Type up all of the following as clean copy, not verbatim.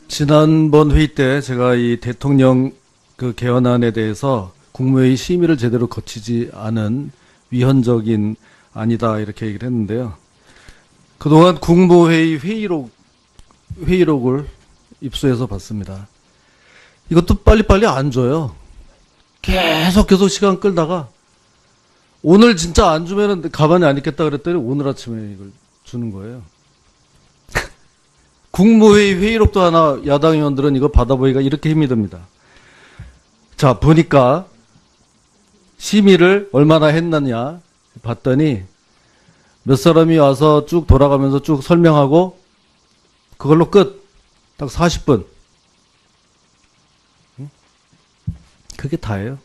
지난번 회의 때 제가 이 대통령 그 개헌안에 대해서 국무회의 심의를 제대로 거치지 않은 위헌적인 안이다 이렇게 얘기를 했는데요. 그동안 국무회의 회의록을 입수해서 봤습니다. 이것도 빨리빨리 안 줘요. 계속 시간 끌다가 오늘 진짜 안 주면은 가만히 안 있겠다 그랬더니 오늘 아침에 이걸 주는 거예요. 국무회의 회의록도 하나 야당 의원들은 이거 받아보기가 이렇게 힘이 듭니다. 자, 보니까 심의를 얼마나 했느냐 봤더니 몇 사람이 와서 쭉 돌아가면서 쭉 설명하고 그걸로 끝. 딱 40분. 그게 다예요.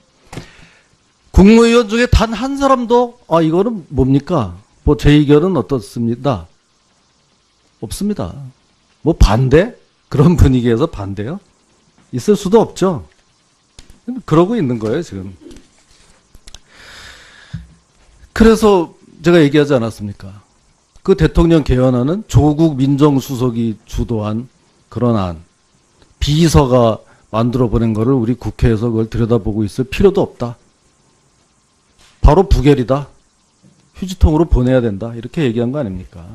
국무위원 중에 단 한 사람도 이거는 뭡니까? 뭐 제 의견은 어떻습니다. 없습니다. 뭐 반대? 그런 분위기에서 반대요? 있을 수도 없죠. 그러고 있는 거예요, 지금. 그래서 제가 얘기하지 않았습니까? 그 대통령 개헌안은 조국 민정수석이 주도한 그런 안, 비서가 만들어 보낸 거를 우리 국회에서 그걸 들여다보고 있을 필요도 없다. 바로 부결이다. 휴지통으로 보내야 된다. 이렇게 얘기한 거 아닙니까?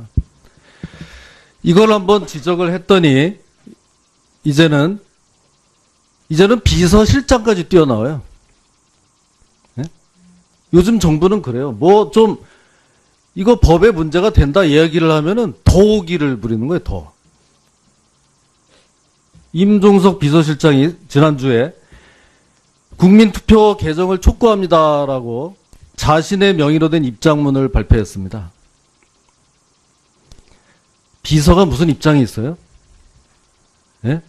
이걸 한번 지적을 했더니 이제는 비서실장까지 뛰어나와요. 네? 요즘 정부는 그래요. 뭐 좀 이거 법에 문제가 된다 이야기를 하면은 더오기를 부리는 거예요. 더. 임종석 비서실장이 지난주에 국민투표 개정을 촉구합니다라고 자신의 명의로 된 입장문을 발표했습니다. 비서가 무슨 입장이 있어요? 네?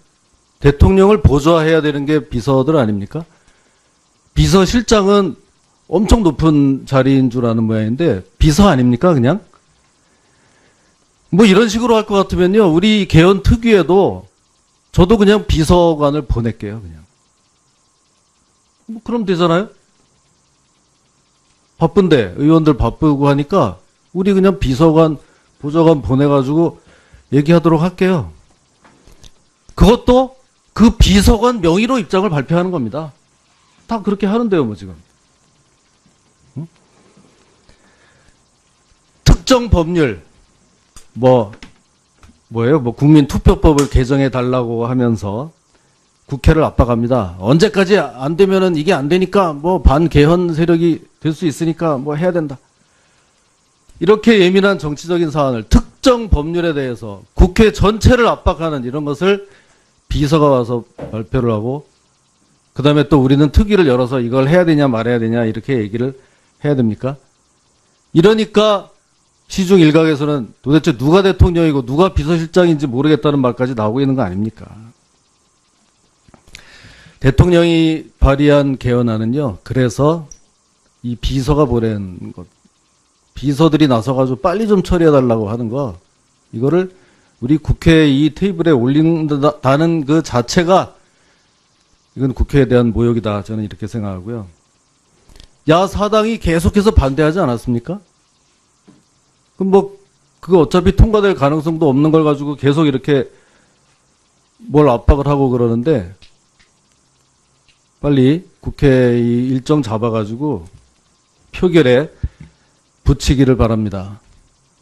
대통령을 보좌해야 되는 게 비서들 아닙니까? 비서실장은 엄청 높은 자리인 줄 아는 모양인데 비서 아닙니까 그냥? 뭐 이런 식으로 할 것 같으면요. 우리 개헌 특위에도 저도 그냥 비서관을 보낼게요. 그냥. 뭐 그럼 되잖아요? 바쁜데 의원들 바쁘고 하니까 우리 그냥 비서관 보좌관 보내가지고 얘기하도록 할게요. 그것도 그 비서관 명의로 입장을 발표하는 겁니다. 다 그렇게 하는데요, 뭐 지금. 응? 특정 법률, 뭐예요? 국민투표법을 개정해 달라고 하면서 국회를 압박합니다. 언제까지 안 되면은 이게 안 되니까 반개헌 세력이 될 수 있으니까 해야 된다. 이렇게 예민한 정치적인 사안을 특정 법률에 대해서 국회 전체를 압박하는 이런 것을 비서가 와서 발표를 하고 그 다음에 또 우리는 특위를 열어서 이걸 해야 되냐 말아야 되냐 이렇게 얘기를 해야 됩니까? 이러니까 시중 일각에서는 도대체 누가 대통령이고 누가 비서실장인지 모르겠다는 말까지 나오고 있는 거 아닙니까? 대통령이 발의한 개헌안은요. 그래서 이 비서가 보낸 것, 비서들이 나서가지고 빨리 좀 처리해달라고 하는 거, 이거를 우리 국회 이 테이블에 올린다는 그 자체가 이건 국회에 대한 모욕이다. 저는 이렇게 생각하고요. 야사당이 계속해서 반대하지 않았습니까? 그럼 그거 어차피 통과될 가능성도 없는 걸 가지고 계속 이렇게 뭘 압박을 하고 그러는데 빨리 국회 이 일정 잡아가지고 표결에 붙이기를 바랍니다.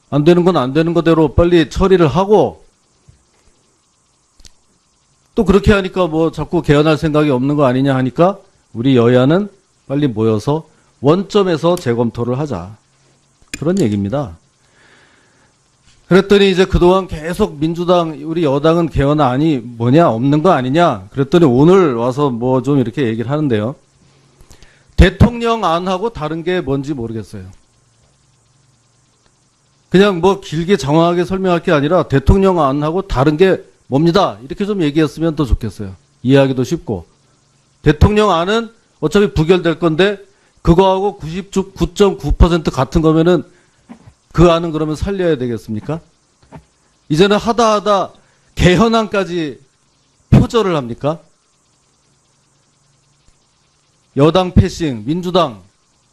안 되는 건 안 되는 거대로 빨리 처리를 하고 또 그렇게 하니까 자꾸 개헌할 생각이 없는 거 아니냐 하니까 우리 여야는 빨리 모여서 원점에서 재검토를 하자. 그런 얘기입니다. 그랬더니 이제 그동안 계속 민주당, 우리 여당은 개헌안이 없는 거 아니냐? 그랬더니 오늘 와서 좀 이렇게 얘기를 하는데요. 대통령 안하고 다른 게 뭔지 모르겠어요. 그냥 길게 장황하게 설명할 게 아니라 대통령 안하고 다른 게 뭡니다. 이렇게 좀 얘기했으면 더 좋겠어요. 이해하기도 쉽고. 대통령 안은 어차피 부결될 건데 그거하고 99.9% 같은 거면은 그 안은 그러면 살려야 되겠습니까? 이제는 하다 개헌안까지 표절을 합니까? 여당 패싱, 민주당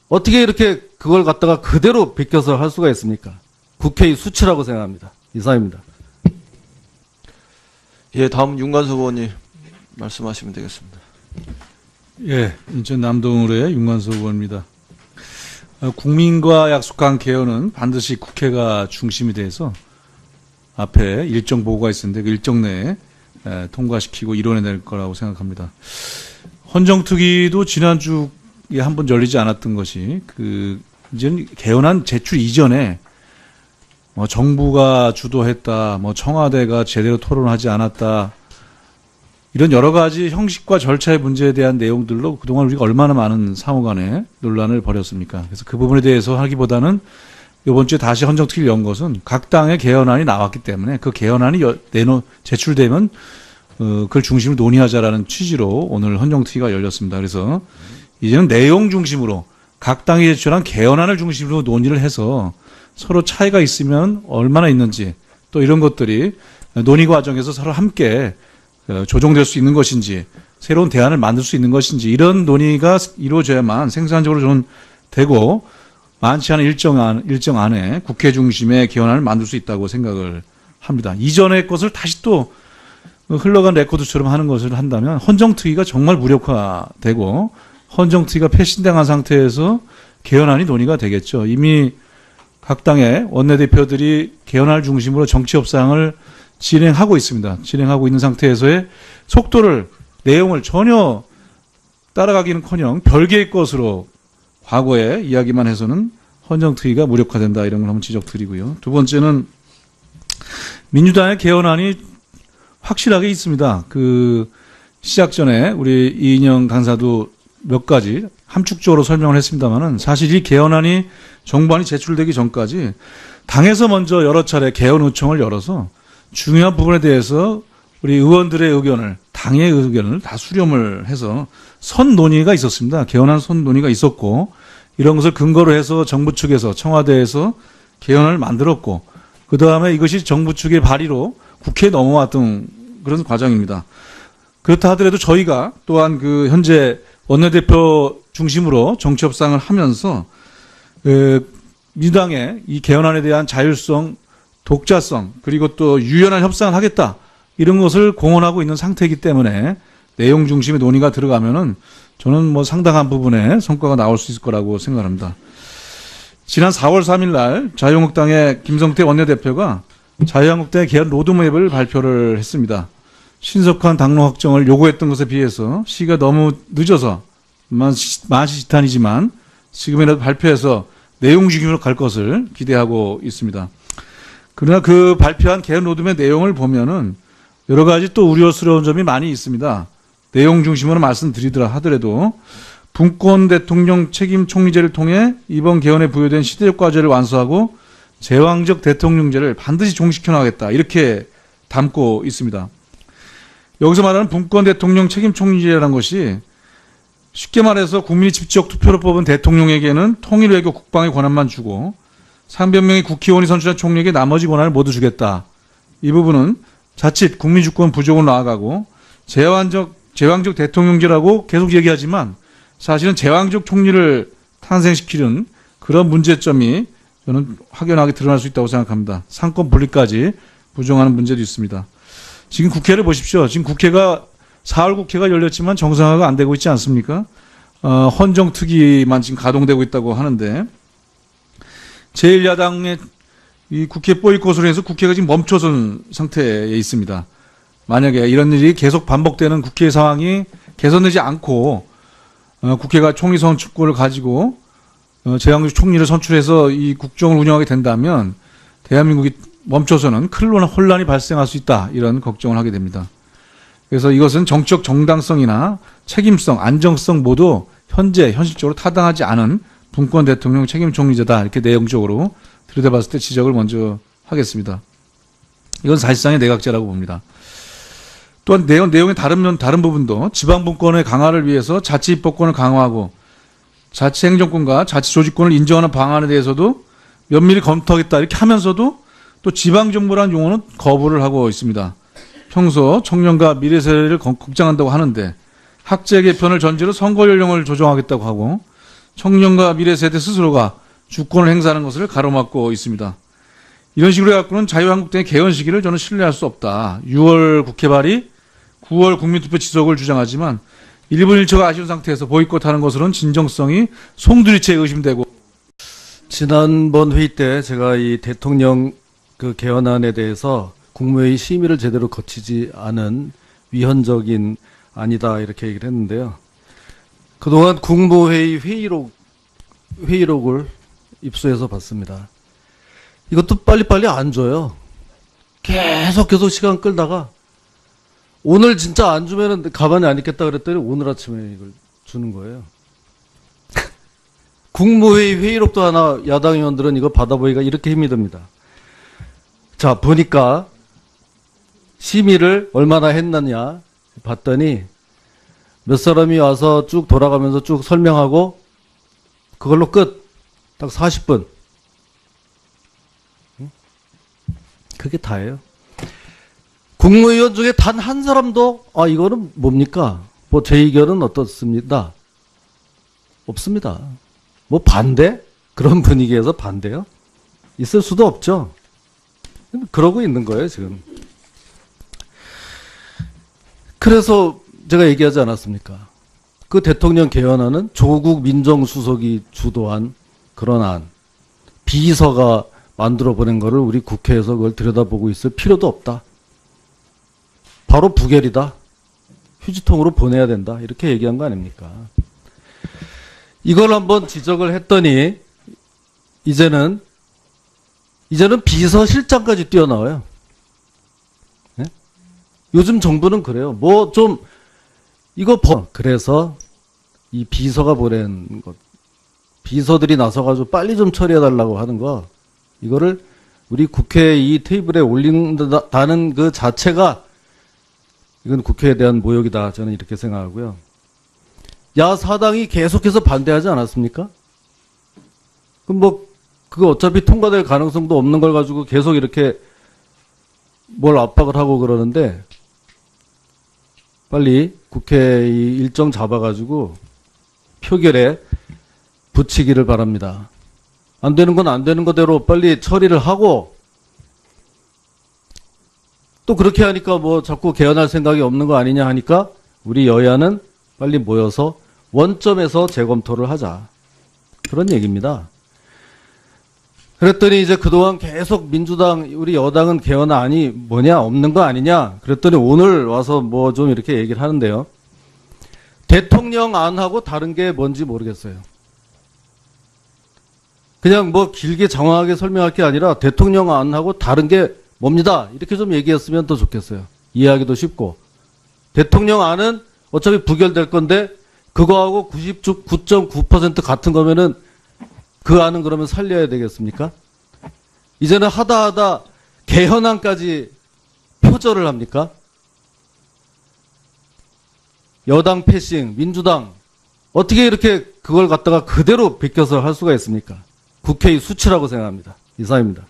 어떻게 이렇게 그걸 갖다가 그대로 베껴서 할 수가 있습니까? 국회의 수치라고 생각합니다. 이상입니다. 예, 다음 윤관석 의원님 말씀하시면 되겠습니다. 예, 인천 남동을의 윤관석 의원입니다. 국민과 약속한 개헌은 반드시 국회가 중심이 돼서 앞에 일정 보고가 있었는데 그 일정 내에 통과시키고 이뤄낼 거라고 생각합니다. 헌정특위도 지난주에 한 번 열리지 않았던 것이 이제는 개헌안 제출 이전에 정부가 주도했다, 청와대가 제대로 토론하지 않았다, 이런 여러 가지 형식과 절차의 문제에 대한 내용들로 그동안 우리가 얼마나 많은 상호간에 논란을 벌였습니까? 그래서 그 부분에 대해서 하기보다는 이번 주에 다시 헌정특위를 연 것은 각 당의 개헌안이 나왔기 때문에 그 개헌안이 제출되면 그걸 중심으로 논의하자라는 취지로 오늘 헌정특위가 열렸습니다. 그래서 이제는 내용 중심으로 각 당이 제출한 개헌안을 중심으로 논의를 해서 서로 차이가 있으면 얼마나 있는지, 또 이런 것들이 논의 과정에서 서로 함께 조정될 수 있는 것인지, 새로운 대안을 만들 수 있는 것인지, 이런 논의가 이루어져야만 생산적으로 좀 되고 많지 않은 일정 안에 국회 중심의 개헌안을 만들 수 있다고 생각을 합니다. 이전의 것을 다시 또 흘러간 레코드처럼 하는 것을 한다면 헌정특위가 정말 무력화되고 헌정특위가 패신당한 상태에서 개헌안이 논의가 되겠죠. 이미 각 당의 원내대표들이 개헌안을 중심으로 정치 협상을 진행하고 있습니다. 진행하고 있는 상태에서의 속도를, 내용을 전혀 따라가기는커녕 별개의 것으로 과거에 이야기만 해서는 헌정특위가 무력화된다, 이런 걸 한번 지적드리고요. 두 번째는 민주당의 개헌안이 확실하게 있습니다. 시작 전에 우리 이인영 강사도 몇 가지 함축적으로 설명을 했습니다만은 사실 이 개헌안이 정부안이 제출되기 전까지 당에서 먼저 여러 차례 개헌 요청을 열어서 중요한 부분에 대해서 우리 의원들의 의견을, 당의 의견을 다 수렴을 해서 선 논의가 있었습니다. 개헌안 선 논의가 있었고, 이런 것을 근거로 해서 정부 측에서, 청와대에서 개헌을 만들었고, 그 다음에 이것이 정부 측의 발의로 국회에 넘어왔던 그런 과정입니다. 그렇다 하더라도 저희가 또한 현재 원내대표 중심으로 정치 협상을 하면서 민주당의 이 개헌안에 대한 자율성, 독자성, 그리고 또 유연한 협상을 하겠다, 이런 것을 공언하고 있는 상태이기 때문에 내용 중심의 논의가 들어가면은 저는 상당한 부분에 성과가 나올 수 있을 거라고 생각합니다. 지난 4월 3일 날 자유한국당의 김성태 원내대표가 자유한국당의 개헌 로드맵을 발표를 했습니다. 신속한 당론 확정을 요구했던 것에 비해서 시기가 너무 늦어서 만시지탄이지만 지금이라도 발표해서 내용 중심으로 갈 것을 기대하고 있습니다. 그러나 그 발표한 개헌 로드맵 내용을 보면은 여러 가지 또 우려스러운 점이 많이 있습니다. 내용 중심으로 말씀드리더라 하더라도 분권 대통령 책임 총리제를 통해 이번 개헌에 부여된 시대적 과제를 완수하고 제왕적 대통령제를 반드시 종식해 나가겠다, 이렇게 담고 있습니다. 여기서 말하는 분권 대통령 책임 총리제라는 것이 쉽게 말해서 국민이 직접 투표로 뽑은 대통령에게는 통일 외교 국방의 권한만 주고 300명의 국회의원이 선출한 총리에게 나머지 권한을 모두 주겠다. 이 부분은 자칫 국민주권 부족으로 나아가고 제왕적 대통령제라고 계속 얘기하지만 사실은 제왕적 총리를 탄생시키는 그런 문제점이 저는 확연하게 드러날 수 있다고 생각합니다. 상권 분리까지 부정하는 문제도 있습니다. 지금 국회를 보십시오. 지금 국회가 4월 국회가 열렸지만 정상화가 안 되고 있지 않습니까? 헌정특위만 지금 가동되고 있다고 하는데 제1야당의 이 국회 보이콧으로 해서 국회가 지금 멈춰선 상태에 있습니다. 만약에 이런 일이 계속 반복되는 국회 상황이 개선되지 않고 국회가 총리 선출권을 가지고 제왕적 총리를 선출해서 이 국정을 운영하게 된다면 대한민국이 멈춰서는 큰 혼란이 발생할 수 있다, 이런 걱정을 하게 됩니다. 그래서 이것은 정치적 정당성이나 책임성, 안정성 모두 현실적으로 타당하지 않은 분권 대통령 책임 총리제다, 이렇게 내용적으로 들여다봤을 때 지적을 먼저 하겠습니다. 이건 사실상의 내각제라고 봅니다. 또한 내용의 다른 부분도 지방분권의 강화를 위해서 자치입법권을 강화하고 자치행정권과 자치조직권을 인정하는 방안에 대해서도 면밀히 검토하겠다, 이렇게 하면서도 또 지방정부라는 용어는 거부를 하고 있습니다. 평소 청년과 미래세대를 걱정한다고 하는데 학제 개편을 전제로 선거 연령을 조정하겠다고 하고 청년과 미래세대 스스로가 주권을 행사하는 것을 가로막고 있습니다. 이런 식으로 해갖고는 자유한국당의 개헌 시기를 저는 신뢰할 수 없다. 6월 국회 발의, 9월 국민투표 지속을 주장하지만 1분 1초가 아쉬운 상태에서 보이콧하는 것으로는 진정성이 송두리째 의심되고. 지난번 회의 때 제가 이 대통령 그 개헌안에 대해서 국무회의 심의를 제대로 거치지 않은 위헌적인 안이다 이렇게 얘기를 했는데요. 그동안 국무회의 회의록을 입수해서 봤습니다. 이것도 빨리빨리 안 줘요. 계속 시간 끌다가 오늘 진짜 안 주면은 가만히 안 있겠다 그랬더니 오늘 아침에 이걸 주는 거예요. 국무회의 회의록도 하나 야당 의원들은 이거 받아보기가 이렇게 힘이 듭니다. 자, 보니까 심의를 얼마나 했느냐 봤더니 몇 사람이 와서 쭉 돌아가면서 쭉 설명하고 그걸로 끝. 딱 40분. 그게 다예요. 국무위원 중에 단 한 사람도 이거는 뭡니까? 뭐 제 의견은 어떻습니다. 없습니다. 뭐 반대? 그런 분위기에서 반대요? 있을 수도 없죠. 그러고 있는 거예요, 지금. 그래서 제가 얘기하지 않았습니까? 그 대통령 개헌안은 조국 민정수석이 주도한 그런 안, 비서가 만들어 보낸 거를 우리 국회에서 그걸 들여다보고 있을 필요도 없다. 바로 부결이다. 휴지통으로 보내야 된다. 이렇게 얘기한 거 아닙니까? 이걸 한번 지적을 했더니 이제는 비서실장까지 뛰어나와요. 네? 요즘 정부는 그래요. 뭐 좀 이거 그래서 이 비서가 보낸 것, 비서들이 나서가지고 빨리 좀 처리해달라고 하는 거, 이거를 우리 국회 이 테이블에 올린다는 그 자체가 이건 국회에 대한 모욕이다. 저는 이렇게 생각하고요. 야사당이 계속해서 반대하지 않았습니까? 그럼 뭐 그거 어차피 통과될 가능성도 없는 걸 가지고 계속 이렇게 뭘 압박을 하고 그러는데 빨리 국회 일정 잡아가지고 표결에 붙이기를 바랍니다. 안 되는 건 안 되는 거대로 빨리 처리를 하고 또 그렇게 하니까 뭐 자꾸 개헌할 생각이 없는 거 아니냐 하니까 우리 여야는 빨리 모여서 원점에서 재검토를 하자. 그런 얘기입니다. 그랬더니 이제 그동안 계속 민주당, 우리 여당은 개헌안이 뭐냐, 없는 거 아니냐. 그랬더니 오늘 와서 뭐 좀 이렇게 얘기를 하는데요. 대통령 안하고 다른 게 뭔지 모르겠어요. 그냥 뭐 길게 장황하게 설명할 게 아니라 대통령 안하고 다른 게 뭡니다. 이렇게 좀 얘기했으면 더 좋겠어요. 이해하기도 쉽고. 대통령 안은 어차피 부결될 건데 그거하고 99.9% 같은 거면은 그 안은 그러면 살려야 되겠습니까? 이제는 하다 개헌안까지 표절을 합니까? 여당 패싱, 민주당 어떻게 이렇게 그걸 갖다가 그대로 베껴서 할 수가 있습니까? 국회의 수치라고 생각합니다. 이상입니다.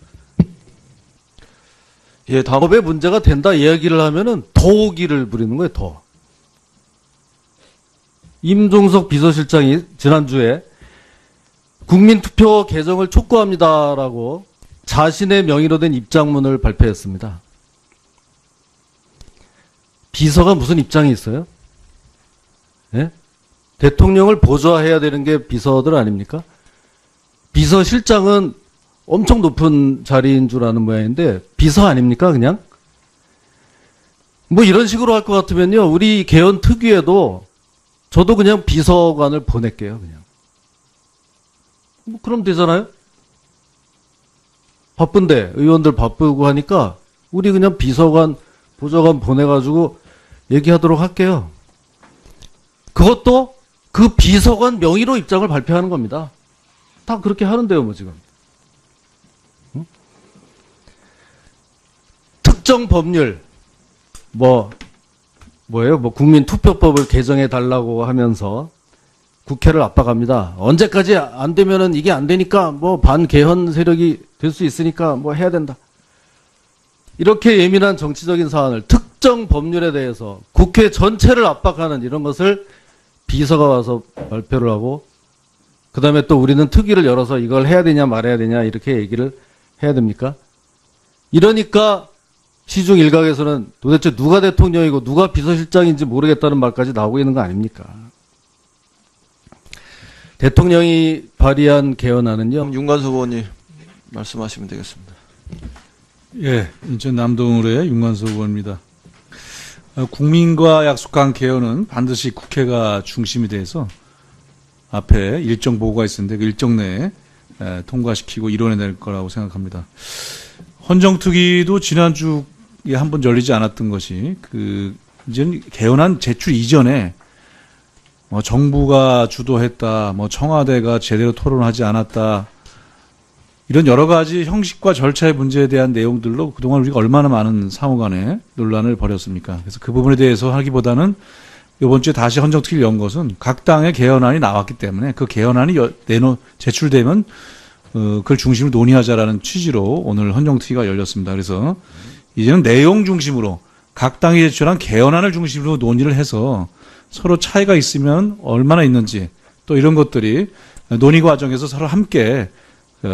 예, 다음. 법에 문제가 된다 이야기를 하면은 더 오기를 부리는 거예요, 더. 임종석 비서실장이 지난주에 국민투표 개정을 촉구합니다라고 자신의 명의로 된 입장문을 발표했습니다. 비서가 무슨 입장이 있어요? 예? 대통령을 보좌해야 되는 게 비서들 아닙니까? 비서실장은 엄청 높은 자리인 줄 아는 모양인데 비서 아닙니까 그냥? 뭐 이런 식으로 할 것 같으면요 우리 개헌 특위에도 저도 그냥 비서관을 보낼게요 그냥. 뭐 그럼 되잖아요? 바쁜데 의원들 바쁘고 하니까 우리 그냥 비서관 보좌관 보내가지고 얘기하도록 할게요. 그것도 그 비서관 명의로 입장을 발표하는 겁니다. 다 그렇게 하는데요 뭐 지금. 특정 법률 뭐예요? 뭐 국민투표법을 개정해 달라고 하면서 국회를 압박합니다. 언제까지 안 되면은 이게 안 되니까 뭐 반개헌 세력이 될 수 있으니까 뭐 해야 된다. 이렇게 예민한 정치적인 사안을 특정 법률에 대해서 국회 전체를 압박하는 이런 것을 비서가 와서 발표를 하고 그 다음에 또 우리는 특위를 열어서 이걸 해야 되냐 말아야 되냐 이렇게 얘기를 해야 됩니까? 이러니까 시중 일각에서는 도대체 누가 대통령이고 누가 비서실장인지 모르겠다는 말까지 나오고 있는 거 아닙니까? 대통령이 발의한 개헌안은요. 그럼 윤관석 의원님 말씀하시면 되겠습니다. 예, 인천 남동울의 윤관석 의원입니다. 국민과 약속한 개헌은 반드시 국회가 중심이 돼서 앞에 일정 보고가 있었는데 그 일정 내에 통과시키고 이뤄낼 거라고 생각합니다. 헌정특위도 지난주에 한번 열리지 않았던 것이 이제는 개헌안 제출 이전에 정부가 주도했다, 청와대가 제대로 토론하지 않았다, 이런 여러 가지 형식과 절차의 문제에 대한 내용들로 그동안 우리가 얼마나 많은 상호간에 논란을 벌였습니까? 그래서 그 부분에 대해서 하기보다는 이번 주에 다시 헌정특위를 연 것은 각 당의 개헌안이 나왔기 때문에 그 개헌안이 제출되면 그걸 중심으로 논의하자라는 취지로 오늘 헌정특위가 열렸습니다. 그래서 이제는 내용 중심으로 각 당이 제출한 개헌안을 중심으로 논의를 해서 서로 차이가 있으면 얼마나 있는지 또 이런 것들이 논의 과정에서 서로 함께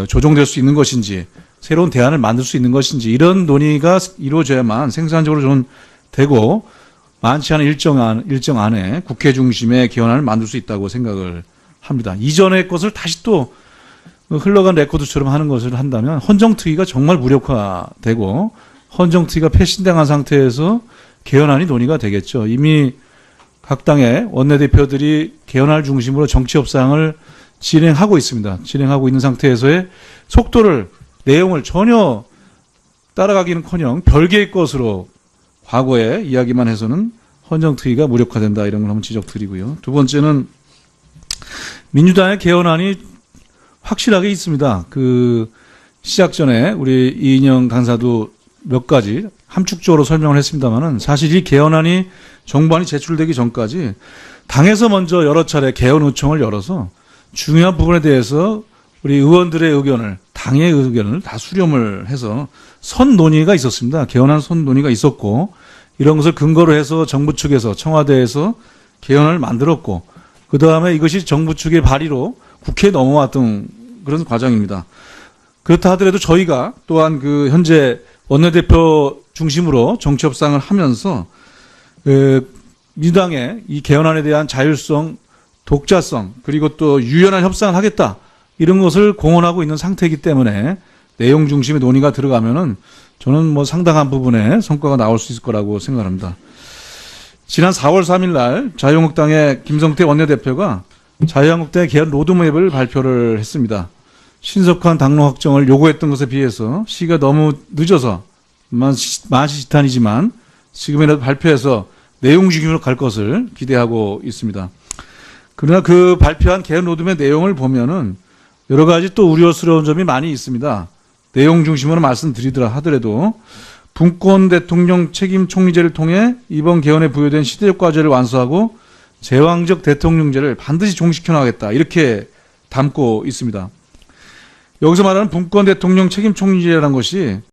조정될 수 있는 것인지 새로운 대안을 만들 수 있는 것인지 이런 논의가 이루어져야만 생산적으로 좀 되고 많지 않은 일정 안에 국회 중심의 개헌안을 만들 수 있다고 생각을 합니다. 이전의 것을 다시 또 흘러간 레코드처럼 하는 것을 한다면 헌정특위가 정말 무력화되고 헌정특위가 패신당한 상태에서 개헌안이 논의가 되겠죠. 이미 각 당의 원내대표들이 개헌안을 중심으로 정치 협상을 진행하고 있습니다. 진행하고 있는 상태에서의 속도를, 내용을 전혀 따라가기는커녕 별개의 것으로 과거에 이야기만 해서는 헌정특위가 무력화된다, 이런 걸 한번 지적드리고요. 두 번째는 민주당의 개헌안이 확실하게 있습니다. 시작 전에 우리 이인영 강사도 몇 가지 함축적으로 설명을 했습니다만은 사실 이 개헌안이 정부안이 제출되기 전까지 당에서 먼저 여러 차례 개헌 의총을 열어서 중요한 부분에 대해서 우리 의원들의 의견을, 당의 의견을 다 수렴을 해서 선 논의가 있었습니다. 개헌안 선 논의가 있었고 이런 것을 근거로 해서 정부 측에서, 청와대에서 개헌안을 만들었고 그 다음에 이것이 정부 측의 발의로 국회에 넘어왔던 그런 과정입니다. 그렇다 하더라도 저희가 또한 현재 원내대표 중심으로 정치협상을 하면서 민주당의 이 개헌안에 대한 자율성, 독자성, 그리고 또 유연한 협상을 하겠다, 이런 것을 공언하고 있는 상태이기 때문에 내용 중심의 논의가 들어가면은 저는 상당한 부분의 성과가 나올 수 있을 거라고 생각합니다. 지난 4월 3일 날 자유한국당의 김성태 원내대표가 자유한국당의 개헌 로드맵을 발표를 했습니다. 신속한 당론 확정을 요구했던 것에 비해서 시기가 너무 늦어서 만시지탄이지만 지금이라도 발표해서 내용 중심으로 갈 것을 기대하고 있습니다. 그러나 그 발표한 개헌 로드맵 내용을 보면은 여러 가지 또 우려스러운 점이 많이 있습니다. 내용 중심으로 말씀드리더라 하더라도 분권 대통령 책임 총리제를 통해 이번 개헌에 부여된 시대적 과제를 완수하고 제왕적 대통령제를 반드시 종식해 나가겠다, 이렇게 담고 있습니다. 여기서 말하는 분권 대통령 책임 총리제라는 것이